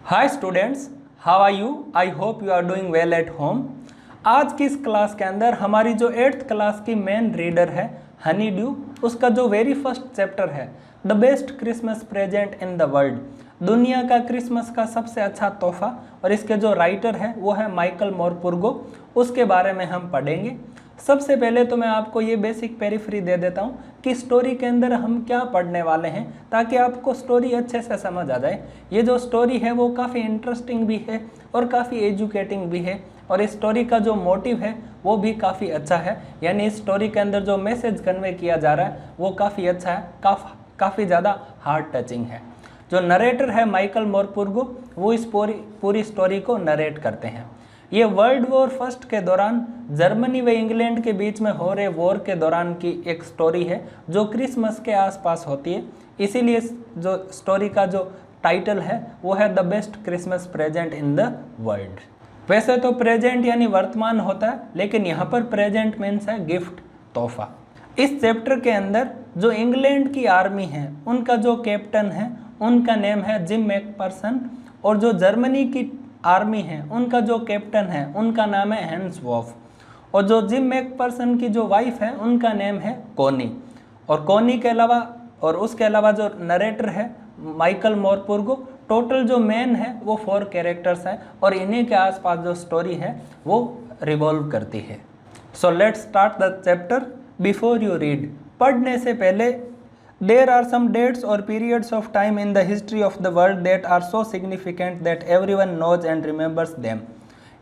Hi students, how are you? I hope you are doing well at home. आज की इस class के अंदर हमारी जो 8th क्लास की मेन रीडर है हनी ड्यू, उसका जो वेरी फर्स्ट चैप्टर है the best Christmas present in the world, दुनिया का क्रिसमस का सबसे अच्छा तोहफा, और इसके जो राइटर है वो है माइकल मोरपुर्गो, उसके बारे में हम पढ़ेंगे। सबसे पहले तो मैं आपको ये बेसिक पेरिफ्री दे देता हूँ कि स्टोरी के अंदर हम क्या पढ़ने वाले हैं, ताकि आपको स्टोरी अच्छे से समझ आ जाए। ये जो स्टोरी है वो काफ़ी इंटरेस्टिंग भी है और काफ़ी एजुकेटिंग भी है, और इस स्टोरी का जो मोटिव है वो भी काफ़ी अच्छा है। यानी इस स्टोरी के अंदर जो मैसेज कन्वे किया जा रहा है वो काफ़ी अच्छा है, काफ़ी ज़्यादा हार्ट टचिंग है। जो नरेटर है माइकल मोरपुर्गो, वो इस पूरी स्टोरी को नरेट करते हैं। ये वर्ल्ड वॉर फर्स्ट के दौरान जर्मनी व इंग्लैंड के बीच में हो रहे वॉर के दौरान की एक स्टोरी है जो क्रिसमस के आसपास होती है। इसीलिए जो स्टोरी का जो टाइटल है वो है the best Christmas present in the world. वैसे तो प्रेजेंट यानी वर्तमान होता है, लेकिन यहाँ पर प्रेजेंट मीन्स है गिफ्ट, तोहफा। इस चैप्टर के अंदर जो इंग्लैंड की आर्मी है उनका जो कैप्टन है उनका नेम है जिम मैकफर्सन, और जो जर्मनी की आर्मी है उनका जो कैप्टन है उनका नाम है हैंस वॉफ, और जो जिम मैकफर्सन की जो वाइफ है उनका नेम है कोनी। और कोनी के अलावा और उसके अलावा जो नरेटर है माइकल मोरपुर्गो, टोटल जो मैन है वो 4 कैरेक्टर्स हैं, और इन्हीं के आसपास जो स्टोरी है वो रिवॉल्व करती है। So let's start the chapter. Before you read, पढ़ने से पहले, there are some dates or periods of time in the history of the world that are so significant that everyone knows and remembers them।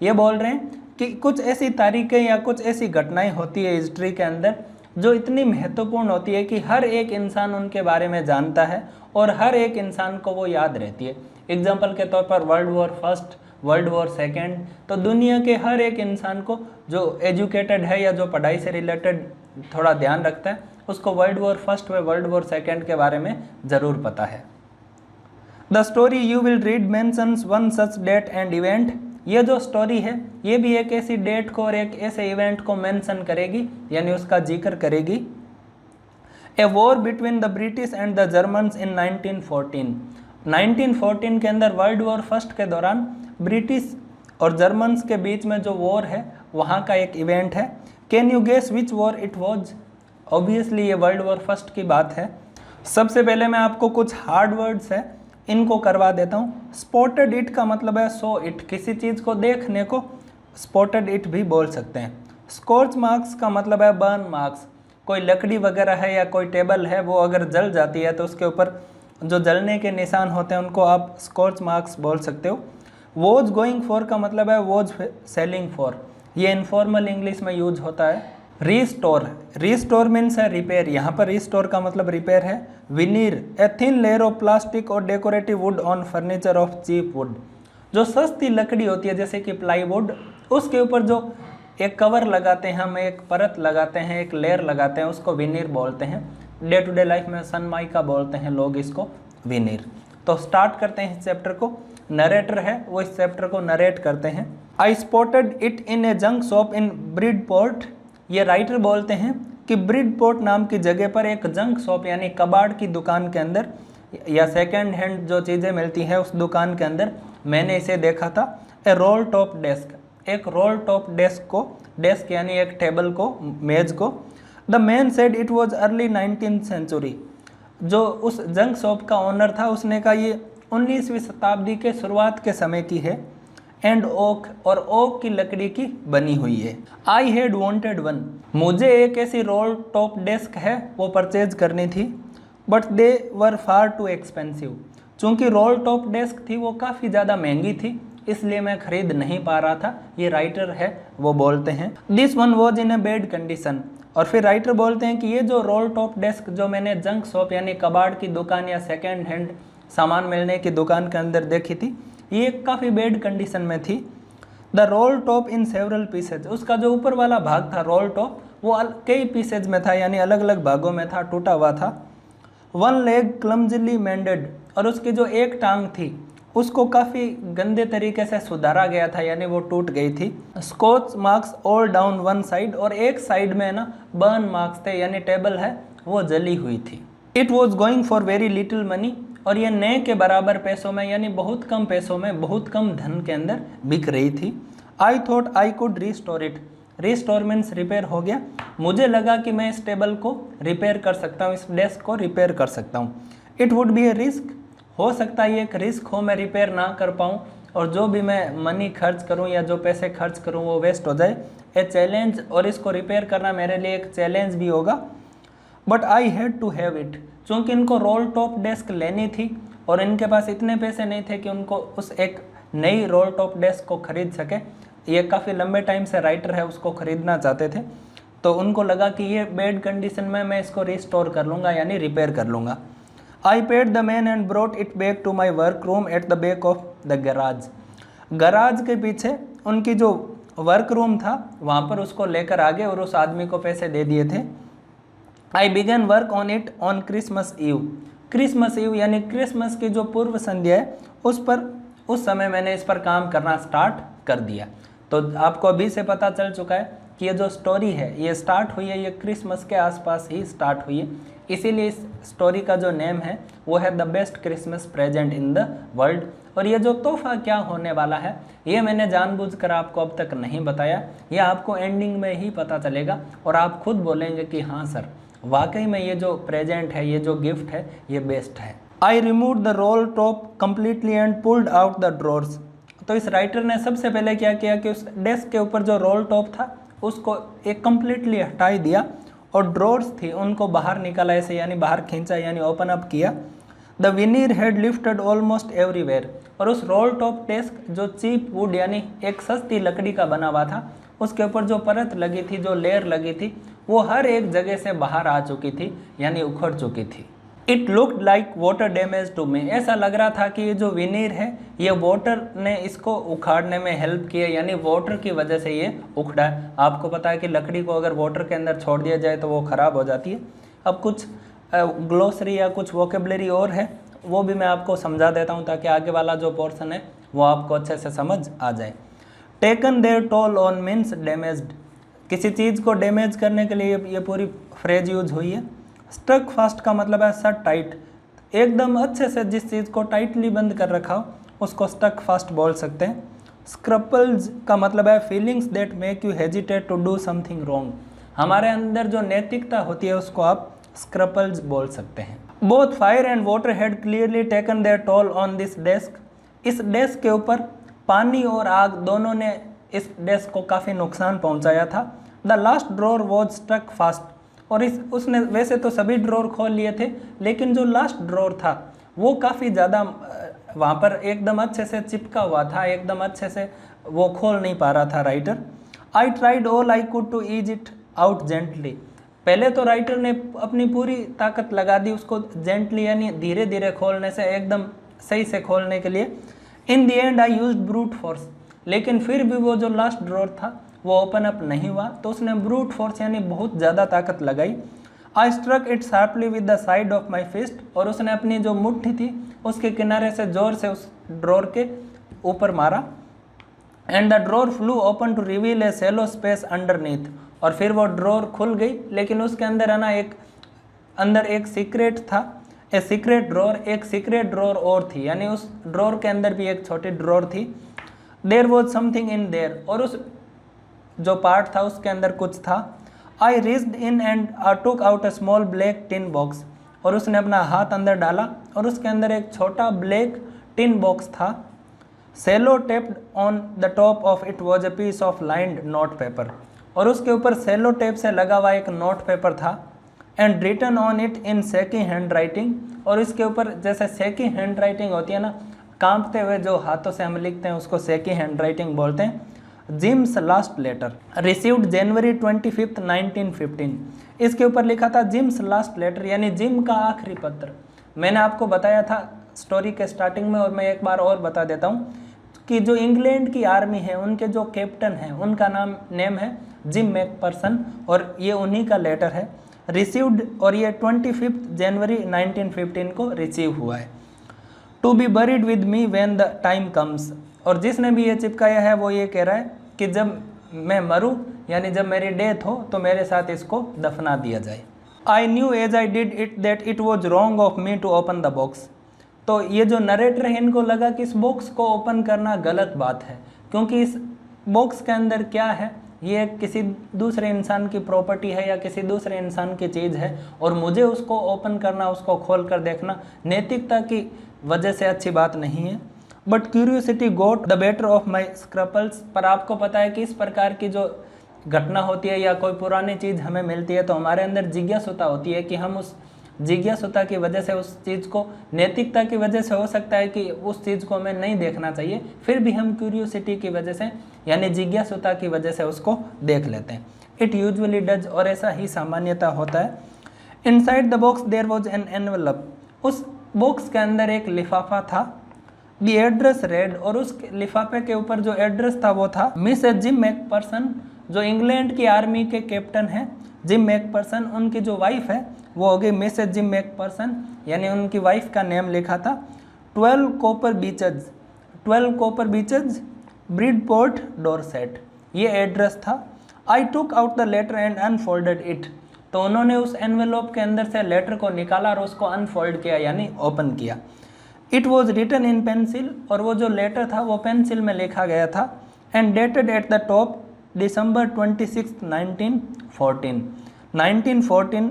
ये बोल रहे हैं कि कुछ ऐसी तारीखें या कुछ ऐसी घटनाएं होती है हिस्ट्री के अंदर जो इतनी महत्वपूर्ण होती है कि हर एक इंसान उनके बारे में जानता है और हर एक इंसान को वो याद रहती है। एग्जाम्पल के तौर पर world war first, world war second, तो दुनिया के हर एक इंसान को जो एजुकेटेड है या जो पढ़ाई से रिलेटेड थोड़ा ध्यान रखता है उसको वर्ल्ड वॉर फर्स्ट व वर्ल्ड वॉर सेकेंड के बारे में ज़रूर पता है। The story you will read mentions one such date and event. ये जो स्टोरी है ये भी एक ऐसी डेट को और एक ऐसे इवेंट को मेंशन करेगी, यानी उसका जिक्र करेगी। A war between the British and the Germans in 1914। 1914 के अंदर वर्ल्ड वॉर फर्स्ट के दौरान ब्रिटिश और जर्मन्स के बीच में जो वॉर है वहाँ का एक इवेंट है। Can you guess which war it was? Obviously ये वर्ल्ड वॉर फर्स्ट की बात है। सबसे पहले मैं आपको कुछ हार्ड वर्ड्स है इनको करवा देता हूँ। स्पॉटेड इट का मतलब है सो इट, किसी चीज़ को देखने को स्पॉटेड इट भी बोल सकते हैं। स्कॉर्च मार्क्स का मतलब है बर्न मार्क्स। कोई लकड़ी वगैरह है या कोई टेबल है वो अगर जल जाती है तो उसके ऊपर जो जलने के निशान होते हैं उनको आप स्कॉर्च मार्क्स बोल सकते हो। वॉज गोइंग फॉर का मतलब है वॉज सेलिंग फॉर, ये इनफॉर्मल इंग्लिश में यूज होता है। रीस्टोर, रीस्टोर मीन्स है रिपेयर, यहाँ पर रीस्टोर का मतलब रिपेयर है। Veneer, a thin layer of plastic और decorative wood on furniture of cheap wood. जो सस्ती लकड़ी होती है जैसे कि प्लाईवुड, उसके ऊपर जो एक कवर लगाते हैं हम, एक परत लगाते हैं, एक लेयर लगाते हैं, उसको विनीर बोलते हैं। डे टू डे लाइफ में सनमाइका बोलते हैं लोग इसको, विनीर। तो स्टार्ट करते हैं इस चैप्टर को। नरेटर है वो इस चैप्टर को नरेट करते हैं। आई spotted it in A junk shop in Bridport. ये राइटर बोलते हैं कि ब्रिडपोर्ट नाम की जगह पर एक जंक शॉप यानी कबाड़ की दुकान के अंदर या सेकेंड हैंड जो चीज़ें मिलती हैं उस दुकान के अंदर मैंने इसे देखा था। ए रोल टॉप डेस्क, एक रोल टॉप डेस्क को, डेस्क यानी एक टेबल को, मेज को। The man said it was early 19th century. जो उस जंक शॉप का ओनर था उसने कहा ये 19वीं शताब्दी के शुरुआत के समय की है। एंड ओक, और ओक की लकड़ी की बनी हुई है। आई हैड वॉन्टेड वन, मुझे एक ऐसी रोल टॉप डेस्क है वो परचेज करनी थी। But they were far too expensive, चूँकि रोल टॉप डेस्क थी वो काफ़ी ज़्यादा महंगी थी, इसलिए मैं खरीद नहीं पा रहा था। ये राइटर है वो बोलते हैं। This one was in a bad condition, और फिर राइटर बोलते हैं कि ये जो रोल टॉप डेस्क जो मैंने जंक शॉप यानी कबाड़ की दुकान या सेकेंड हैंड सामान मिलने की दुकान के अंदर देखी थी, ये काफ़ी बैड कंडीशन में थी। The role top in several pieces, उसका जो ऊपर वाला भाग था रोल टॉप वो कई पीसेज में था, यानी अलग अलग भागों में था, टूटा हुआ था। वन लेग क्लमजिली मेंडेड, और उसकी जो एक टांग थी उसको काफ़ी गंदे तरीके से सुधारा गया था, यानी वो टूट गई थी। Scotch marks all down one side, और एक साइड में ना बर्न मार्क्स थे, यानी टेबल है वो जली हुई थी। It was going for very little money, और ये नए के बराबर पैसों में यानी बहुत कम पैसों में, बहुत कम धन के अंदर बिक रही थी। I thought I could restore it. Restore means repair हो गया। मुझे लगा कि मैं इस टेबल को रिपेयर कर सकता हूँ, इस डेस्क को रिपेयर कर सकता हूँ। It would be A risk, हो सकता है ये एक रिस्क हो, मैं रिपेयर ना कर पाऊँ और जो भी मैं मनी खर्च करूँ या जो पैसे खर्च करूँ वो वेस्ट हो जाए। ए चैलेंज, और इसको रिपेयर करना मेरे लिए एक चैलेंज भी होगा। But I had to have it, चूँकि इनको रोल टॉप डेस्क लेनी थी और इनके पास इतने पैसे नहीं थे कि उनको उस एक नई रोल टॉप डेस्क को खरीद सके। ये काफ़ी लंबे टाइम से राइटर है, उसको ख़रीदना चाहते थे, तो उनको लगा कि ये बैड कंडीशन में मैं इसको रिस्टोर कर लूँगा यानी रिपेयर कर लूँगा। I paid the man and brought it back to my work room at the back of the garage. Garage के पीछे उनकी जो वर्क रूम था वहाँ पर उसको लेकर आ गए और उस आदमी को पैसे दे दिए थे। I began work on it on Christmas Eve. Christmas Eve यानी क्रिसमस की जो पूर्व संध्या है उस समय मैंने इस पर काम करना स्टार्ट कर दिया। तो आपको अभी से पता चल चुका है कि ये जो स्टोरी है ये स्टार्ट हुई है, ये क्रिसमस के आसपास ही स्टार्ट हुई है, इसीलिए इस स्टोरी का जो नेम है वो है the best Christmas present in the world. और ये जो तोहफा क्या होने वाला है ये मैंने जानबूझकर आपको अब तक नहीं बताया, यह आपको एंडिंग में ही पता चलेगा और आप खुद बोलेंगे कि हाँ सर वाकई में ये जो प्रेजेंट है, ये जो गिफ्ट है ये बेस्ट है। I remove the role top completely and pulled out the drawers. तो इस राइटर ने सबसे पहले क्या किया कि उस डेस्क के ऊपर जो रोल टॉप था उसको एक कम्प्लीटली हटा दिया और ड्रॉर्स थी उनको बाहर निकाला ऐसे, यानी बाहर खींचा यानी ओपन अप किया। The veneer had lifted almost everywhere. और उस रोल टॉप डेस्क जो चीप वुड यानी एक सस्ती लकड़ी का बना हुआ था उसके ऊपर जो परत लगी थी, जो लेयर लगी थी, वो हर एक जगह से बाहर आ चुकी थी यानी उखड़ चुकी थी। It looked like water damage to me. ऐसा लग रहा था कि ये जो विनीर है ये वाटर ने इसको उखाड़ने में हेल्प की है, यानी वाटर की वजह से ये उखड़ा है। आपको पता है कि लकड़ी को अगर वाटर के अंदर छोड़ दिया जाए तो वो ख़राब हो जाती है। अब कुछ ग्लोसरी या कुछ वोकेबलरी और है वो भी मैं आपको समझा देता हूँ ताकि आगे वाला जो पोर्शन है वो आपको अच्छे से समझ आ जाए। Taken their toll on means damaged. किसी चीज़ को डैमेज करने के लिए ये पूरी फ्रेज यूज हुई है। स्टक फास्ट का मतलब है सट टाइट, एकदम अच्छे से जिस चीज़ को टाइटली बंद कर रखा हो उसको स्टक फास्ट बोल सकते हैं। स्क्रपल्स का मतलब है feelings that make you hesitate to do something wrong. हमारे अंदर जो नैतिकता होती है उसको आप स्क्रपल्स बोल सकते हैं। Both fire and water had clearly taken their toll on this desk. इस डेस्क के ऊपर पानी और आग दोनों ने इस डेस्क को काफ़ी नुकसान पहुंचाया था। The last drawer was stuck fast. और उसने वैसे तो सभी ड्रॉर खोल लिए थे लेकिन जो लास्ट ड्रॉर था वो काफ़ी ज़्यादा वहाँ पर एकदम अच्छे से चिपका हुआ था, एकदम अच्छे से वो खोल नहीं पा रहा था writer. I tried all I could to ease it out gently. पहले तो राइटर ने अपनी पूरी ताकत लगा दी उसको जेंटली यानी धीरे धीरे खोलने से, एकदम सही से खोलने के लिए। In the end I used brute force. लेकिन फिर भी वो जो लास्ट ड्रॉर था वो ओपन अप नहीं हुआ तो उसने ब्रूट फोर्स यानी बहुत ज़्यादा ताकत लगाई। I struck it sharply with the side of my fist. और उसने अपनी जो मुट्ठी थी उसके किनारे से जोर से उस ड्रॉर के ऊपर मारा। And the drawer flew open to reveal a shallow space underneath. और फिर वो ड्रॉर खुल गई लेकिन उसके अंदर है ना अंदर एक सीक्रेट था, ए सीक्रेट ड्रॉर, एक सीक्रेट ड्रॉर और थी यानी उस ड्रॉर के अंदर भी एक छोटी ड्रॉर थी। There was something in there. और उस जो पार्ट था उसके अंदर कुछ था। I reached in and took out a small black tin box. और उसने अपना हाथ अंदर डाला और उसके अंदर एक छोटा ब्लैक टिन बॉक्स था। Sellotaped on the top of it was a piece of lined note paper. और उसके ऊपर सेलो टेप से लगा हुआ एक नोट पेपर था। And written on it in shaky handwriting. और इसके ऊपर जैसे सेकी हैंड राइटिंग होती है ना, कांपते हुए जो हाथों से हम लिखते हैं उसको सेकी हैंड राइटिंग बोलते हैं। जिम्स लास्ट लेटर रिसीव्ड जनवरी 25, 1915। इसके ऊपर लिखा था जिम्स लास्ट लेटर यानी जिम का आखिरी पत्र। मैंने आपको बताया था स्टोरी के स्टार्टिंग में और मैं एक बार और बता देता हूँ कि जो इंग्लैंड की आर्मी है उनके जो कैप्टन हैं उनका नेम है जिम मैकपर्सन और ये उन्हीं का लेटर है। रिसीव्ड और ये 25 जनवरी 1915 को रिसीव हुआ है। To be buried with me when the time comes. और जिसने भी ये चिपकाया है वो ये कह रहा है कि जब मैं मरूं यानी जब मेरी डेथ हो तो मेरे साथ इसको दफना दिया जाए। I knew as I did it that it was wrong of me to open the box. तो ये जो नरेटर है इनको लगा कि इस बॉक्स को ओपन करना गलत बात है, क्योंकि इस बॉक्स के अंदर क्या है, ये किसी दूसरे इंसान की प्रॉपर्टी है या किसी दूसरे इंसान की चीज़ है, और मुझे उसको ओपन करना, उसको खोल कर देखना नैतिकता की वजह से अच्छी बात नहीं है। But curiosity got the better of my scruples. पर आपको पता है कि इस प्रकार की जो घटना होती है या कोई पुरानी चीज़ हमें मिलती है तो हमारे अंदर जिज्ञासुता होती है कि हम उस जिज्ञासुता की वजह से उस चीज़ को, नैतिकता की वजह से हो सकता है कि उस चीज़ को हमें नहीं देखना चाहिए, फिर भी हम क्यूरियोसिटी की वजह से यानी जिज्ञासुता की वजह से उसको देख लेते हैं। इट यूजुअली डज, और ऐसा ही सामान्यता होता है। Inside the box there was an envelope. उस बॉक्स के अंदर एक लिफाफा था। द एड्रेस रेड, और उस लिफाफे के ऊपर जो एड्रेस था वो था मिसेस जिम मैकपर्सन, जो इंग्लैंड की आर्मी के कैप्टन हैं जिम मैकपर्सन। उनकी जो वाइफ है वो हो गई मिसेस जिम मैकपर्सन, यानी उनकी वाइफ का नेम लिखा था। 12 copper beeches, 12 copper beeches, Bridport, Dorset, ये एड्रेस था। I took out the letter and unfolded it. तो उन्होंने उस एनवेलोप के अंदर से लेटर को निकाला और उसको अनफोल्ड किया यानी ओपन किया। It was written in pencil, और वो जो लेटर था वो पेंसिल में लिखा गया था। And dated at the top December 26, 1914, 1914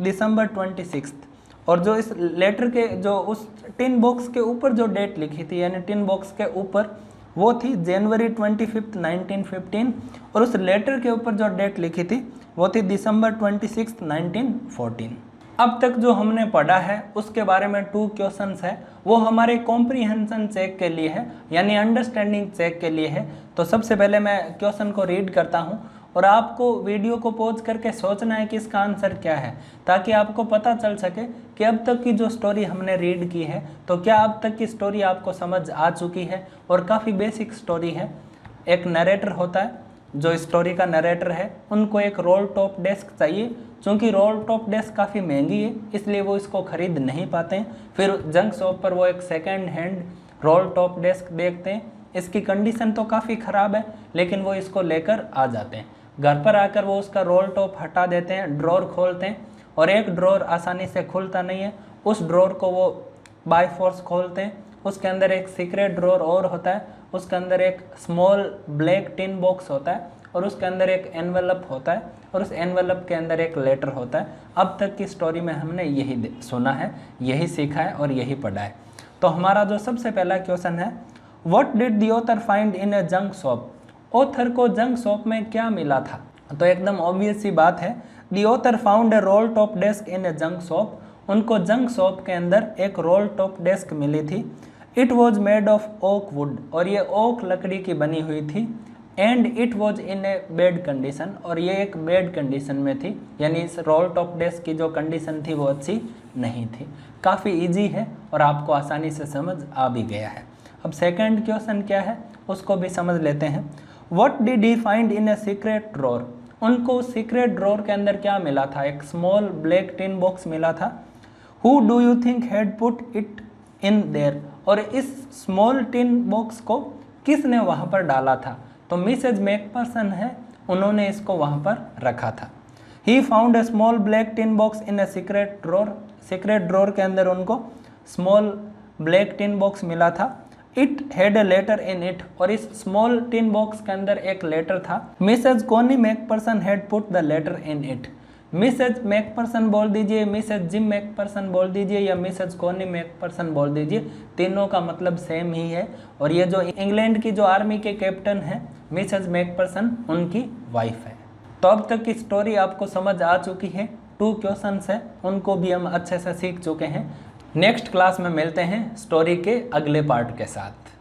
December 26। और जो इस लेटर के जो उस टिन बॉक्स के ऊपर जो डेट लिखी थी यानी टिन बॉक्स के ऊपर वो थी January 25, 1915, और उस लेटर के ऊपर जो डेट लिखी थी वो थी December 26, 1914। अब तक जो हमने पढ़ा है उसके बारे में 2 क्वेश्चंस है, वो हमारे कॉम्प्रीहेंशन चेक के लिए है यानी अंडरस्टैंडिंग चेक के लिए है। तो सबसे पहले मैं क्वेश्चन को रीड करता हूँ और आपको वीडियो को पॉज करके सोचना है कि इसका आंसर क्या है, ताकि आपको पता चल सके कि अब तक की जो स्टोरी हमने रीड की है तो क्या अब तक की स्टोरी आपको समझ आ चुकी है। और काफ़ी बेसिक स्टोरी है। एक नरेटर होता है, जो स्टोरी का नरेटर है उनको एक रोल टॉप डेस्क चाहिए। चूँकि रोल टॉप डेस्क काफ़ी महंगी है इसलिए वो इसको ख़रीद नहीं पाते हैं। फिर जंक शॉप पर वो एक second hand role top desk देखते हैं। इसकी कंडीशन तो काफ़ी ख़राब है लेकिन वो इसको लेकर आ जाते हैं। घर पर आकर वो उसका रोल टॉप हटा देते हैं, ड्रॉर खोलते हैं और एक ड्रॉर आसानी से खुलता नहीं है, उस ड्रॉर को वो बाय फोर्स खोलते हैं। उसके अंदर एक सीक्रेट ड्रॉर और होता है, उसके अंदर एक स्मॉल ब्लैक टिन बॉक्स होता है और उसके अंदर एक एनवेलप होता है और उस एनवेलप के अंदर एक लेटर होता है। अब तक की स्टोरी में हमने यही सुना है, यही सीखा है और यही पढ़ा है। तो हमारा जो सबसे पहला क्वेश्चन है, what did the author find in A junk shop. Author को जंक शॉप में क्या मिला था। तो एकदम ऑब्वियस सी बात है, the author found a roll top desk in A junk shop. उनको जंक शॉप के अंदर एक रोल टॉप डेस्क मिली थी। It was made of oak would, और ये ओक लकड़ी की बनी हुई थी। And it was in A bed condition, और ये एक बेड कंडीशन में थी, यानी इस रोल टॉप डेस्क की जो कंडीशन थी वो अच्छी नहीं थी। काफ़ी इजी है और आपको आसानी से समझ आ भी गया है। अब सेकंड क्वेश्चन क्या है उसको भी समझ लेते हैं। What did he find in a secret drawer. उनको सीक्रेट ड्रॉर के अंदर क्या मिला था, एक स्मॉल ब्लैक टिन बॉक्स मिला था। Who do you think had put it in there, और इस स्मॉल टिन बॉक्स को किसने वहाँ पर डाला था। तो मिसेज मैकपर्सन है, उन्होंने इसको वहाँ पर रखा था। He found a small black tin box in a secret drawer. Secret drawer के अंदर उनको स्मॉल ब्लैक टिन बॉक्स मिला था। It had a letter in it, और इस स्मॉल टिन बॉक्स के अंदर एक लेटर था। Mrs Connie McPherson had put the letter in it. Mrs McPherson बोल दीजिए, मिसेज जिम मैकपर्सन बोल दीजिए या मिसेज कॉनी मैकपर्सन बोल दीजिए, तीनों का मतलब सेम ही है। और ये जो इंग्लैंड की जो आर्मी के कैप्टन हैं मिसेज मैकपर्सन, उनकी वाइफ है। तो अब तक की स्टोरी आपको समझ आ चुकी है। 2 क्वेश्चंस है, उनको भी हम अच्छे से सीख चुके हैं। नेक्स्ट क्लास में मिलते हैं स्टोरी के अगले पार्ट के साथ।